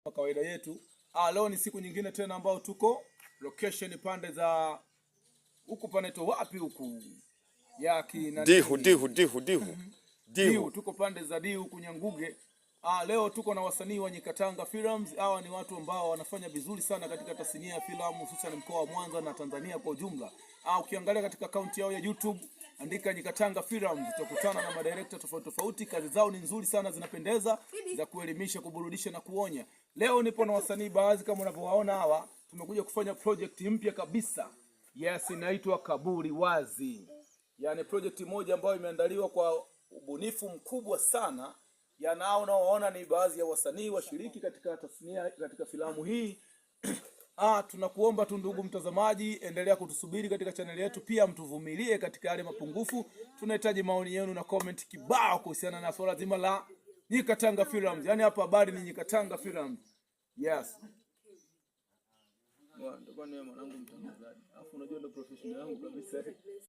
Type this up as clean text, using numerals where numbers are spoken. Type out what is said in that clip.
Kwa kawaida yetu, leo ni siku nyingine tena ambao tuko location pande za huku paneto wapi huku ya kina Dihu, tuko pande za Dihu huku Nyanguge. Leo tuko na wasanii wa Nyikatanga Films. Hawa ni watu ambao wanafanya vizuri sana katika tasnia ya filamu hususan mkoa wa Mwanza na Tanzania kwa ujumla. Ukiangalia katika akaunti yao ya YouTube andika Nyikatanga Films, utakutana na madirector tofauti tofauti. Kazi zao ni nzuri sana, zinapendeza, za kuelimisha, kuburudisha na kuonya. Leo nipo na wasanii baadhi kama unavyowaona hawa. Tumekuja kufanya project mpya kabisa. Yes, inaitwa Kaburi Wazi. Yaani project moja ambayo imeandaliwa kwa ubunifu mkubwa sana. Yanao unaoona ni baadhi ya wasanii washiriki katika tasnia katika filamu hii. Tunakuomba tu ndugu mtazamaji, endelea kutusubiri katika channel yetu, pia mtuvumilie katika yale mapungufu. Tunahitaji maoni yenu na comment kibao kuhusiana na swala zima la Nyikatanga Films. Yaani hapa habari ni Nyikatanga Films. Yes. Ndio kwa nini mwanangu mtangazaji. Alafu unajua ndio professional yangu kabisa.